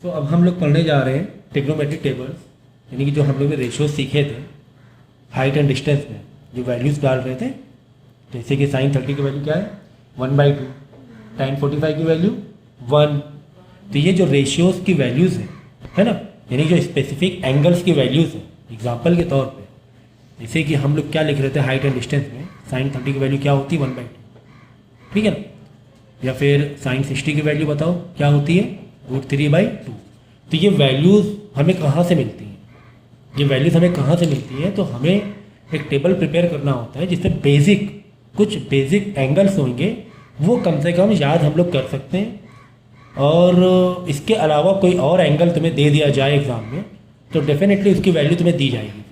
तो अब हम लोग पढ़ने जा रहे हैं ट्रिग्नोमेट्रिक टेबल्स, यानी कि जो हम लोग ने रेशियो सीखे थे हाइट एंड डिस्टेंस में जो वैल्यूज़ डाल रहे थे, जैसे कि साइन 30 की वैल्यू क्या है 1/2, tan 45 की वैल्यू 1। तो ये जो रेशियोज़ की वैल्यूज़ है ना, यानी जो स्पेसिफिक एंगल्स की वैल्यूज़ है, एग्जाम्पल के तौर पे जैसे कि हम लोग क्या लिख रहे थे हाइट एंड डिस्टेंस में, साइन 30 की वैल्यू क्या होती है 1/2, ठीक है ना। या फिर साइन 60 की वैल्यू बताओ क्या होती है √3/2। तो ये वैल्यूज़ हमें कहाँ से मिलती हैं, ये वैल्यूज़ हमें कहाँ से मिलती हैं, तो हमें एक टेबल प्रिपेयर करना होता है जिससे कुछ बेसिक एंगल्स होंगे वो कम से कम याद हम लोग कर सकते हैं। और इसके अलावा कोई और एंगल तुम्हें दे दिया जाए एग्ज़ाम में तो डेफिनेटली उसकी वैल्यू तुम्हें दी जाएगी।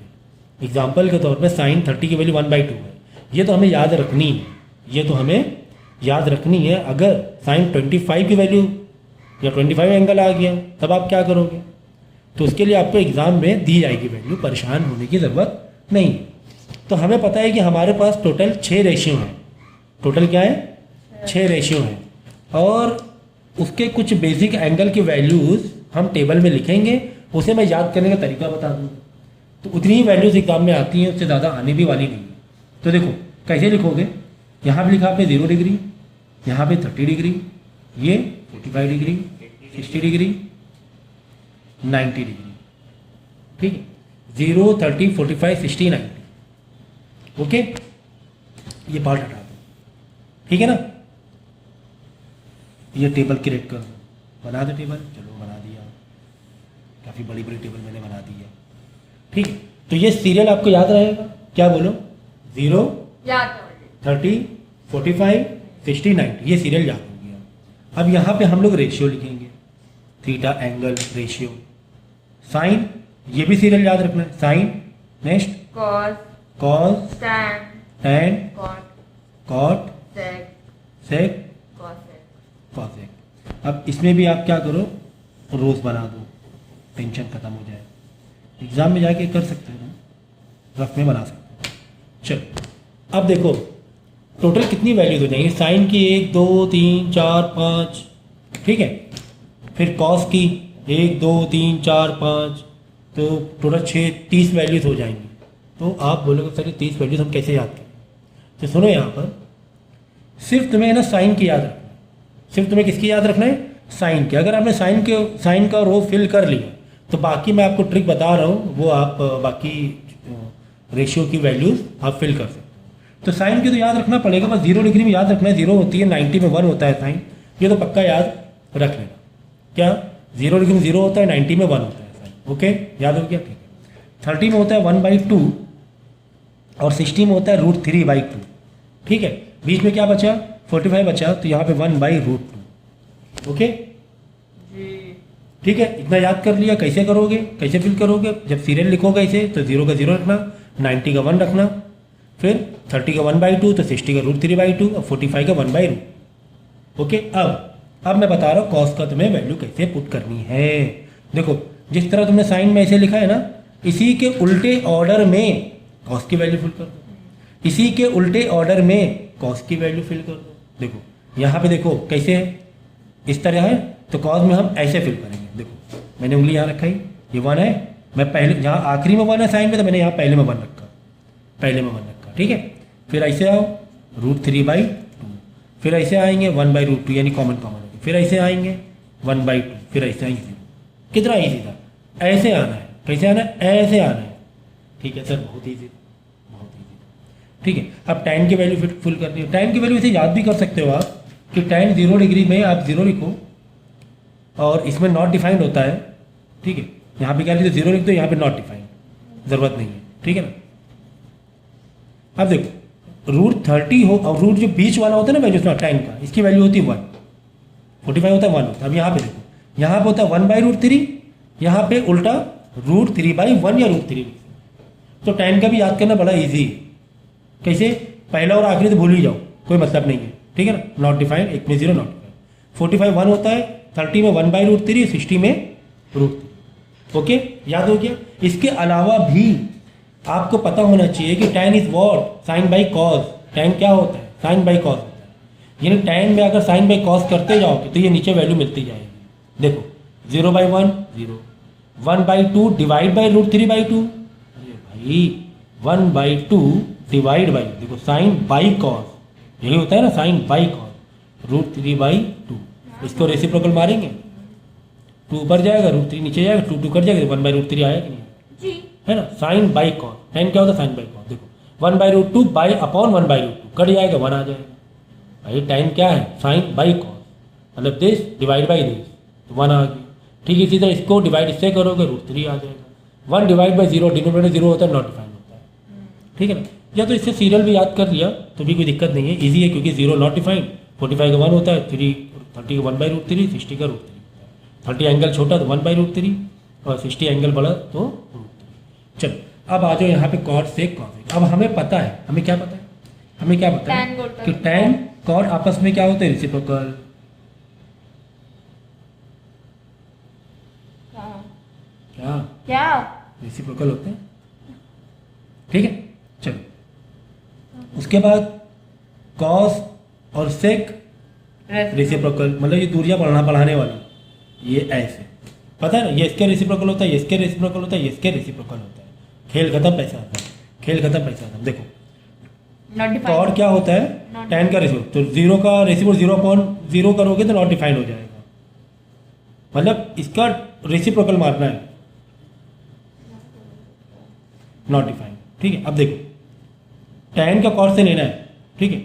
फिर एग्जाम्पल के तौर पे साइन 30 की वैल्यू 1/2 है, ये तो हमें याद रखनी है, ये तो हमें याद रखनी है। अगर साइन 25 की वैल्यू या 25 एंगल आ गया तब आप क्या करोगे, तो उसके लिए आपको एग्ज़ाम में दी जाएगी वैल्यू, परेशान होने की ज़रूरत नहीं। तो हमें पता है कि हमारे पास टोटल 6 रेशियो हैं, टोटल क्या है 6 रेशियो हैं, और उसके कुछ बेसिक एंगल की वैल्यूज़ हम टेबल में लिखेंगे, उसे मैं याद करने का तरीका बता दूँगा। तो उतनी ही वैल्यूज़ एग्जाम में आती हैं, उससे ज़्यादा आने भी वाली नहीं है। तो देखो कैसे लिखोगे, यहाँ पे लिखा आपने 0 डिग्री, यहाँ पे 30 डिग्री, ये 45 डिग्री, 60 डिग्री, 90 डिग्री, ठीक है 0, 30, 45, 60, 90। ओके, ये पार्ट हटा दो, ठीक है ना। ये टेबल क्रिएट कर दो, बना दो टेबल, चलो बना दिया, काफ़ी बड़ी बड़ी टेबल मैंने बना दी है, ठीक है। तो ये सीरियल आपको याद रहेगा, क्या बोलो 0, 30, 45, 60, 90, ये सीरियल याद हो गया। अब यहाँ पे हम लोग रेशियो लिखेंगे, थीटा एंगल रेशियो, साइन ये भी सीरियल याद रखना है, sine next cos tan cot sec cosec. अब इसमें भी आप क्या करो रोज बना दो, टेंशन खत्म हो जाए, एग्जाम में जाके कर सकते हो, रफ में बना सकते हो। चलो अब देखो टोटल कितनी वैल्यूज हो जाएंगी, साइन की 1, 2, 3, 4, 5, ठीक है। फिर कॉस की 1, 2, 3, 4, 5, तो टोटल 6, 30 वैल्यूज हो जाएंगी। तो आप बोलोगे सर 30 वैल्यूज हम कैसे याद करें, तो सुनो यहाँ पर सिर्फ तुम्हें ना साइन की याद रखना है, सिर्फ तुम्हें किसकी याद रखना है साइन की। अगर आपने साइन का रो फिल कर लिया तो बाकी मैं आपको ट्रिक बता रहा हूँ, वो आप बाकी रेशियो की वैल्यूज आप फिल कर सकते हो। तो साइन की तो याद रखना पड़ेगा, बस 0 डिग्री में याद रखना है 0 होती है, 90 में 1 होता है साइन, ये तो पक्का याद रख लेना। क्या 0 डिग्री में 0 होता है, 90 में 1 होता है साइन, ओके याद हो गया, ठीक है। 30 में होता है 1/2 और 60 में होता है √3/2, ठीक है। बीच में क्या बचा 45 बचा, तो यहाँ पे 1/√2, ओके ठीक है। इतना याद कर लिया, कैसे करोगे, कैसे फिल करोगे, जब सीरियल लिखोगे इसे तो 0 का 0 रखना, 90 का 1 रखना, फिर 30 का 1/2, तो 60 का √3/2 और 45 का 1/√, ओके। अब मैं बता रहा हूँ कॉस का तुम्हें वैल्यू कैसे पुट करनी है। देखो जिस तरह तुमने साइन में ऐसे लिखा है ना, इसी के उल्टे ऑर्डर में कॉस की वैल्यू फिल कर दो, इसी के उल्टे ऑर्डर में कॉस की वैल्यू फिल कर दो। देखो यहाँ पे देखो कैसे है, इस तरह है, तो कॉस में हम ऐसे फिल करेंगे। देखो मैंने उंगली यहाँ रखा ही, ये 1 है, मैं पहले यहाँ आखिरी में 1 है साइन में, तो मैंने यहाँ पहले में 1 रखा, पहले में 1 रखा, ठीक है। फिर ऐसे आओ √3/2, फिर ऐसे आएंगे 1/√2 यानी कॉमन होगी, फिर ऐसे आएंगे 1/2, फिर ऐसे आएंगे 0। कितना ईजी था, ऐसे आना है, कैसे आना है, ऐसे आना है, ठीक है सर, बहुत ईजी, बहुत ईजी, ठीक है। अब tan की वैल्यू फुल करनी है, tan की वैल्यू इसे याद भी कर सकते हो आप कि tan 0 डिग्री में आप 0 लिखो और इसमें नॉट डिफाइंड होता है, ठीक है। यहाँ पे क्या लिखते 0 लिख दो, यहाँ पे नॉट डिफाइंड, ज़रूरत नहीं है, ठीक है ना। अब देखो √30 हो और रूट जो बीच वाला होता है ना वैल्यू tan का, इसकी वैल्यू होती है 1, 45 होता है 1 होता है। अब यहाँ पे देखो, यहाँ पे होता है 1/√3, यहाँ पे उल्टा √3/1 या √3, तो tan का भी याद करना बड़ा ईजी है। कैसे, पहला और आखिरी तो भूल ही जाओ, कोई मतलब नहीं है, ठीक है ना। नॉट डिफाइंड, एक में 0 नॉट डिफाइंड, 45 1 होता है, 30 में 1/√3, 60 में √3, ओके याद हो गया। इसके अलावा भी आपको पता होना चाहिए कि tan is what sine by cos, tan क्या होता है साइन बाई कॉस होता है, यानी tan में अगर साइन बाई कॉस करते जाओगे तो ये नीचे वैल्यू मिलती जाएगी। देखो 0/1 0, 1/2 डिवाइड बाई √3/2। अरे भाई 1/2 डिवाइड बाई, देखो साइन बाई कॉस, यही होता है ना, साइन बाई कॉस, √3/2। इसको रेसिप्रोकल मारेंगे, 2 ऊपर जाएगा, √3 नीचे जाएगा, 2 कट जाएगा, 1/√3 आया कि नहीं जी। है ना। साइन बाई कॉस, tan क्या होता है, साइन बाई कॉस। देखो 1/√2 बाई अपॉन 1/√2 कट जाएगा, 1 आ जाएगा। भाई tan क्या है, साइन बाई कॉस, मतलब दिस डिवाइड बाई दिस, तो 1 आ गया। ठीक है, इसी तरह इसको डिवाइड इससे करोगे, √3 आ जाएगा। 1 डिवाइड बाई 0, डिनोमिनेटर 0 होता है, नॉट डिफाइंड होता है। ठीक है ना। या तो इससे सीरियल भी याद कर लिया तो भी कोई दिक्कत नहीं है, ईजी है, क्योंकि 0 नॉट डिफाइंड, 45 का 1 होता है, 30 का 1/√3, 60 का √3। 30 एंगल छोटा तो 1/√3 और 60 एंगल बड़ा तो √3। चलो अब आ जाओ यहाँ पे कॉट सेक कॉसेक। अब हमें पता है, हमें क्या पता है, हमें क्या पता Tan है बोलता कि है। tan कॉट आपस में क्या होते हैं, रेसिप्रोकल। हाँ। क्या क्या? रेसिप्रोकल होते हैं। ठीक है, चलो उसके बाद कॉस और सेक रेसिप्रोकल, मतलब ये दूरियां बढ़ाने वाली, ये ऐसे पता है ना, ये इसके रेसिप्रोकल होता है, ये इसके रेसिप्रोकल होता है, ये इसके रेसिप्रोकल होता है। खेल खत्म, पैसा आता है, खेल खत्म, पैसा आता है। देखो नॉट कॉड डिफाइंड। क्या होता है, Not tan का रेसिप्रोकल, तो 0 का रेसिप्रोकल 0/0 करोगे तो नॉट डिफाइंड हो जाएगा, मतलब इसका रेसिप्रोकल मारना है, नॉट डिफाइंड। ठीक है, अब देखो tan का कॉड से लेना है। ठीक है,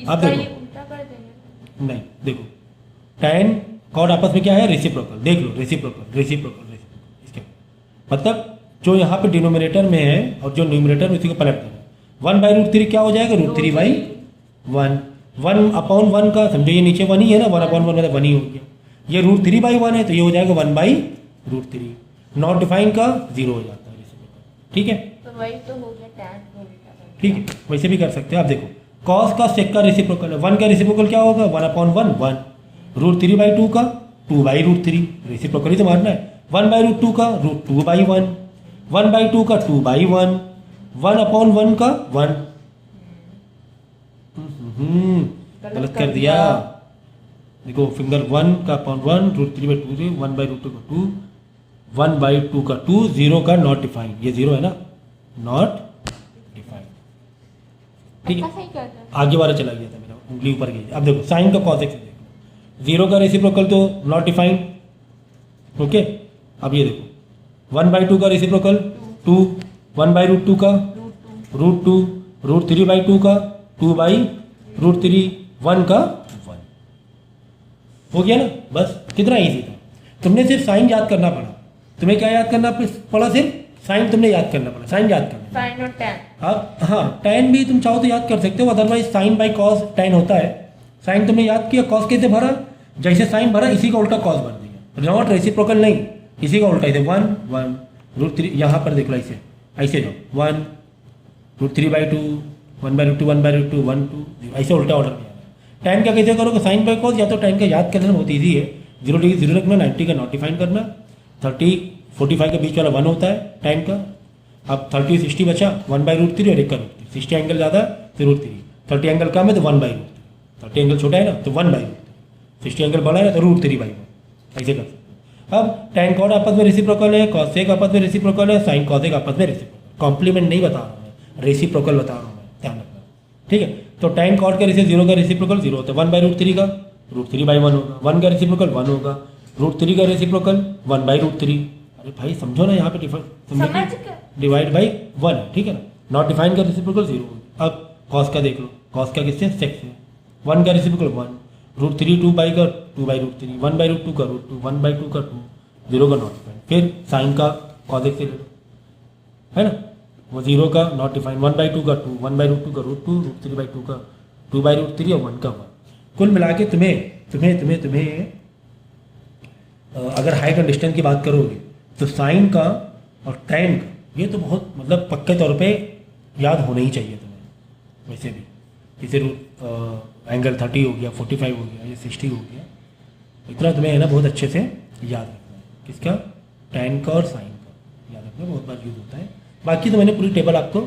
अब इसका ये देखो उल्टा कर देंगे। नहीं, देखो tan कॉड आपस में क्या है, रेसिप्रोकल। देख लो, रेसिप्रोकल रेसिप्रोकल रेसिप्रोकल, इसके मतलब जो यहाँ पे डिनोमिनेटर में है और जो न्यूमरेटर में, उसी को पलट देना। 1/√3 क्या हो जाएगा, √3/1। 1/1 का समझो, ये नीचे 1 ही है ना, 1/1 मतलब 1 ही हो गया। ये √3/1 है तो ये हो जाएगा 1/√3। नॉट डिफाइंड का 0 हो जाता है रेसिप्रोकल। ठीक है, तो वही तो हो गया tan को उल्टा कर। ठीक है, वैसे भी कर सकते हो आप। देखो कॉस का सेक का रेसिप्रोकल है, 1 का रेसिप्रोकल क्या होगा, 1/1 1, √3/2 का 2/√3, रेसिप्रोकल ही तो मारना है। 1/√2 का √2/1, 1/2 का 2/1, 1/1 का 1। गलत कर दिया। देखो फिंगर 1 का अपॉन 1, √3/2 से 1/√2 का 2, 1/2 का 2, 0 का नॉट डिफाइंड, ये 0 है ना, नॉट डिफाइंड। ठीक है, पक्का सही करता है। आगे वाला चला गया था मेरा, उंगली ऊपर गई। अब देखो साइन का कॉसेक से देखो, 0 का रेसिप्रोकल तो नॉट डिफाइंड। ओके, अब ये देखो 1/2 का रेसिप्रोकल 2, 1/√2 का √2, √3/2 का 2/√3, 1 का 1 हो गया ना। बस कितना ईजी था, तुमने सिर्फ साइन याद करना पड़ा। तुम्हें क्या याद करना पड़ा, सिर्फ साइन तुमने याद करना पड़ा, साइन याद करना। साइन और tan। अब हाँ, tan भी तुम चाहो तो याद कर सकते हो, otherwise sine by cos tan होता है। साइन तुमने याद किया, कॉस कैसे भरा, जैसे साइन भरा इसी का उल्टा कॉस भर दिया, नॉट रेसिप्रोकल नहीं, इसी का उल्टा। इसे 1 1 √3, यहाँ पर देख लो ऐसे ऐसे जाओ, 1 √3/2, 1/2 1/2 1 2, ऐसे उल्टा ऑर्डर में। tan का कैसे करोगे, साइन बाई कॉस, या तो tan का याद करना बहुत ईजी है, 0 डिग्री 0 रखना, 90 का नॉट डिफाइन करना, 30 45 के बीच वाला 1 होता है tan का। अब 30 60 बचा, 1/√3 और 1 का √3, 60 एंगल ज़्यादा तो √3, 30 एंगल कम है तो 1/√3, 30 एंगल छोटा है ना तो 1/√3, 60 एंगल बड़ा है ना तो √3/1, ऐसे कर सकते हो। अब tan कॉड आपस में रेसिप्रोकल है, cos सेक आपस में रेसिप्रोकल है, साइन कॉसेक आपस में रेसिप्रोकल। कॉम्प्लीमेंट नहीं बता रहा हूँ मैं, रेसिप्रोकल बता रहा हूँ मैं, ध्यान रखना। ठीक है, तो tan कॉड के रेसिप्रोकल 0 का रेसिप्रोकल 0 होता है, 1/√3 का √3/1 होगा, 1 का रेसिप्रोकल 1 होगा, √3 का रेसिप्रोकल 1/√3। अरे भाई समझो ना, यहाँ पे समझ गए। डिवाइड बाई 1 है, ठीक है ना। नॉट डिफाइन का रेसिप्रोकल 0 होगा। अब कॉस का देख लो, कॉस का किससे, सेक से, 1 का रेसिप्रोकल 1, √3 2 बाई का 2/√3, 1/√2 का √2, 1/2 का 2, 0 का नॉट डिफाइन। फिर साइन का कॉसेक से ले लो, है ना, वो 0 का नॉट डिफाइन, 1/2 का 2, 1/√2 का √2, √3/2 का 2/√3 और 1 का 1। कुल मिला के तुम्हें अगर हाइट और डिस्टेंस की बात करोगे तो साइन का और tan का ये तो बहुत मतलब पक्के तौर पे याद होना ही चाहिए तुम्हें। वैसे भी जैसे एंगल 30 हो गया, 45 हो गया, या 60 हो गया, इतना तुम्हें है ना बहुत अच्छे से याद रखना है। किसका, tan का और साइन का याद रखना बहुत बार यूज होता है। बाकी तो मैंने पूरी टेबल आपको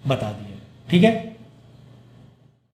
बता दी है, ठीक है।